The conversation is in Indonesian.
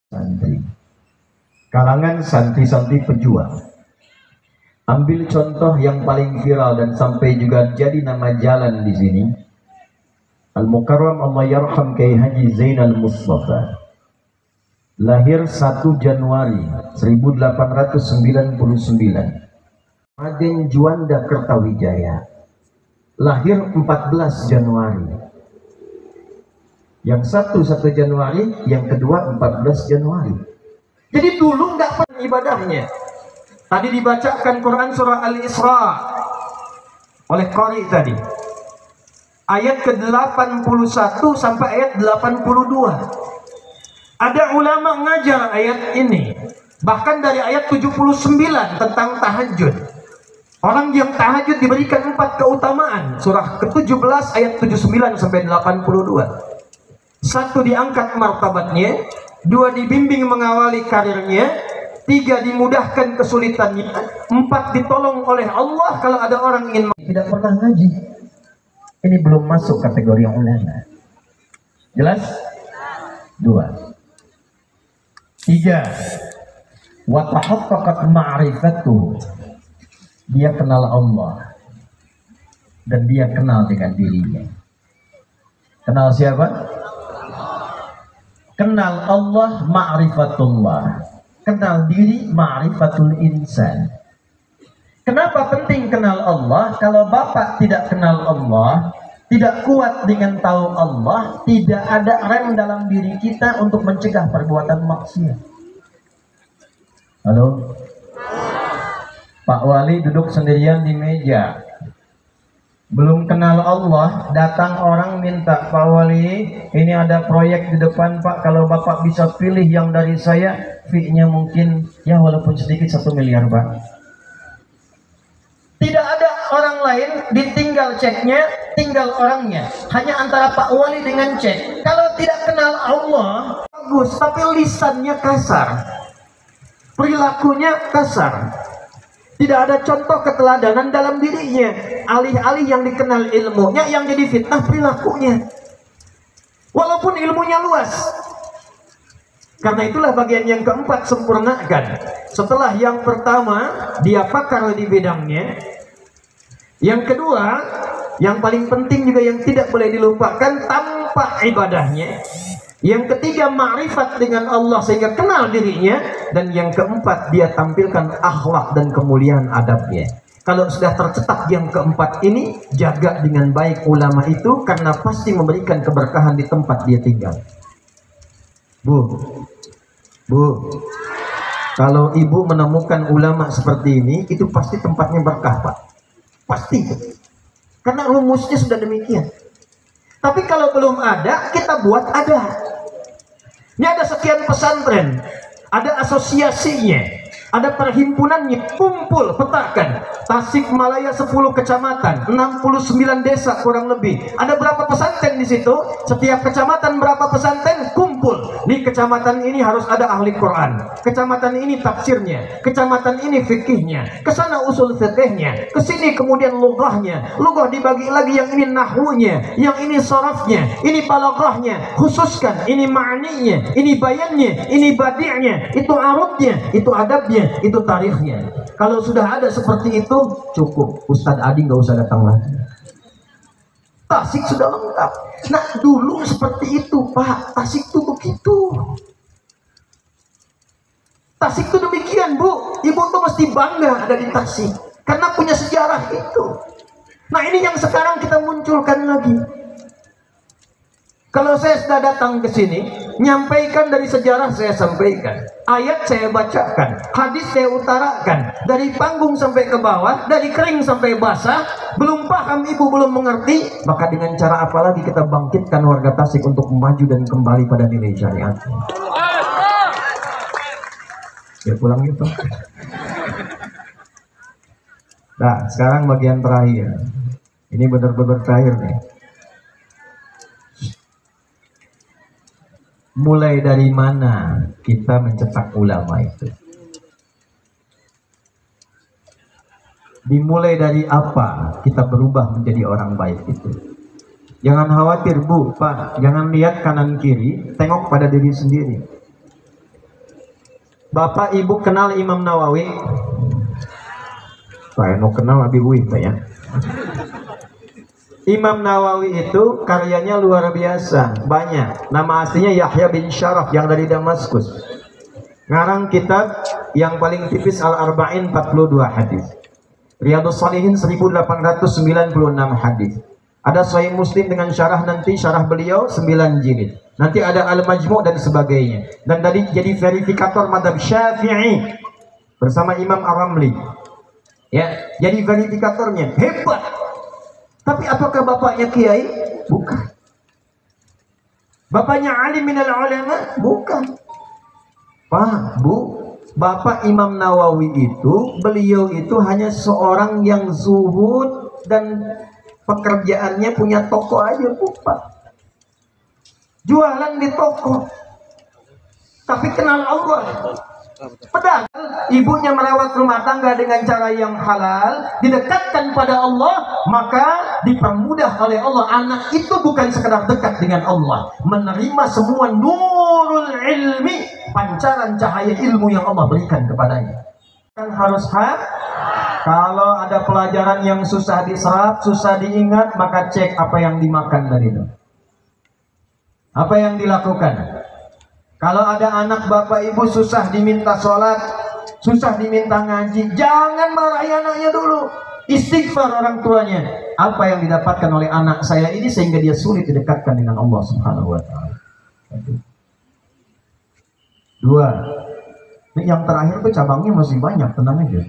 santri, kalangan santri-santri pejuang. Ambil contoh yang paling viral dan sampai juga jadi nama jalan di sini. Al-Mukarram Allah Yarham Kiai Haji Zainal Mustafa lahir 1 Januari 1899. Raden Juanda Kertawijaya lahir 14 Januari. Yang satu 1 Januari, yang kedua 14 Januari. Jadi dulu nggak pernah ibadahnya. Tadi dibacakan Quran surah Al-Isra oleh Qari tadi. Ayat ke-81 sampai ayat 82. Ada ulama ngajar ayat ini. Bahkan dari ayat 79 tentang tahajud. Orang yang tahajud diberikan 4 keutamaan. Surah ke-17 ayat 79 sampai 82. 1 diangkat martabatnya, 2 dibimbing mengawali karirnya, 3 dimudahkan kesulitannya, 4 ditolong oleh Allah kalau ada orang ingin tidak pernah ngaji. Ini belum masuk kategori yang ulama. Jelas? 2. 3. Wa tahaqqaqat ma'rifatuhu. Dia kenal Allah dan dia kenal dengan dirinya. Kenal siapa? Kenal Allah, ma'rifatullah. Kenal diri, ma'rifatul insan. Kenapa penting kenal Allah? Kalau Bapak tidak kenal Allah, tidak kuat dengan tahu Allah, tidak ada rem dalam diri kita untuk mencegah perbuatan maksiat. Halo? Pak Wali duduk sendirian di meja, belum kenal Allah, datang orang minta, Pak Wali, ini ada proyek di depan Pak, kalau Bapak bisa pilih yang dari saya, fee-nya mungkin ya walaupun sedikit 1 miliar Pak. Tidak ada orang lain, ditinggal ceknya, tinggal orangnya. Hanya antara Pak Wali dengan cek. Kalau tidak kenal Allah, bagus, tapi lisannya kasar, perilakunya kasar. Tidak ada contoh keteladanan dalam dirinya. Alih-alih yang dikenal ilmunya, yang jadi fitnah perilakunya. Walaupun ilmunya luas. Karena itulah bagian yang keempat, sempurnakan. Setelah yang pertama, dia pakar di bidangnya. Yang kedua, yang paling penting juga yang tidak boleh dilupakan, tanpa ibadahnya. Yang ketiga, ma'rifat dengan Allah sehingga kenal dirinya. Dan yang keempat, dia tampilkan akhlak dan kemuliaan adabnya. Kalau sudah tercetak yang keempat ini, jaga dengan baik ulama itu, karena pasti memberikan keberkahan di tempat dia tinggal. Bu, kalau ibu menemukan ulama seperti ini, itu pasti tempatnya berkah Pak. Pasti. Karena rumusnya sudah demikian. Tapi kalau belum ada, kita buat ada. Ini ada sekian pesantren, ada asosiasinya, ada perhimpunannya, kumpul, petakan. Tasikmalaya 10 kecamatan, 69 desa kurang lebih. Ada berapa pesantren di situ? Setiap kecamatan berapa pesantren? Kumpul. Di kecamatan ini harus ada ahli Quran. Kecamatan ini tafsirnya, kecamatan ini fikihnya, ke sana usul fikihnya, ke sini kemudian lughahnya. Lughah dibagi lagi, yang ini nahwunya, yang ini sarafnya, ini balaghahnya, khususkan ini ma'ninya, ini bayannya, ini badi'nya, itu arabnya, itu adabnya, itu tarikhnya. Kalau sudah ada seperti itu, cukup. Ustadz Adi nggak usah datang lagi. Tasik sudah lengkap. Nah dulu seperti itu Pak. Tasik itu begitu. Tasik itu demikian Bu. Ibu tuh mesti bangga ada di Tasik, karena punya sejarah itu. Nah ini yang sekarang kita munculkan lagi. Kalau saya sudah datang ke sini, nyampaikan dari sejarah saya sampaikan, ayat saya bacakan, hadis saya utarakan, dari panggung sampai ke bawah, dari kering sampai basah. Belum paham ibu, belum mengerti, maka dengan cara apa lagi kita bangkitkan warga Tasik untuk maju dan kembali pada nilai syariat. Ya pulang gitu. Nah sekarang bagian terakhir, ini benar-benar terakhir nih. Mulai dari mana kita mencetak ulama itu? Dimulai dari apa kita berubah menjadi orang baik itu? Jangan khawatir Bu, Pak, jangan lihat kanan kiri, tengok pada diri sendiri. Bapak Ibu kenal Imam Nawawi? Saya mau kenal Abi Hui, Pak ya. Imam Nawawi itu karyanya luar biasa, banyak. Nama aslinya Yahya bin Syaraf yang dari Damaskus. Ngarang kitab yang paling tipis Al-Arba'in 42 hadis. Riyadhus Shalihin 1896 hadis. Ada Sahih Muslim dengan syarah nanti, syarah beliau 9 jilid. Nanti ada Al-Majmu' dan sebagainya. Dan tadi jadi verifikator madhab Syafi'i bersama Imam Ar-Ramli. Ya, jadi verifikatornya hebat. Tapi apakah bapaknya kiai? Bukan. Bapaknya alim minal ulama? Bukan. Pak, Bu, Bapak Imam Nawawi itu, beliau itu hanya seorang yang zuhud dan pekerjaannya punya toko aja, bukan. Jualan di toko. Tapi kenal Allah. Padahal ibunya merawat rumah tangga dengan cara yang halal, didekatkan pada Allah, maka dipermudah oleh Allah. Anak itu bukan sekedar dekat dengan Allah, menerima semua nurul ilmi, pancaran cahaya ilmu yang Allah berikan kepadanya. Kan harus kalau ada pelajaran yang susah diserap, susah diingat, maka cek apa yang dimakan dari itu. Apa yang dilakukan. Kalau ada anak bapak ibu susah diminta sholat, susah diminta ngaji, jangan marahi anaknya dulu. Istighfar orang tuanya. Apa yang didapatkan oleh anak saya ini sehingga dia sulit didekatkan dengan Allah Subhanahu wa Ta'ala. Dua. Yang terakhir tuh cabangnya masih banyak, tenang aja.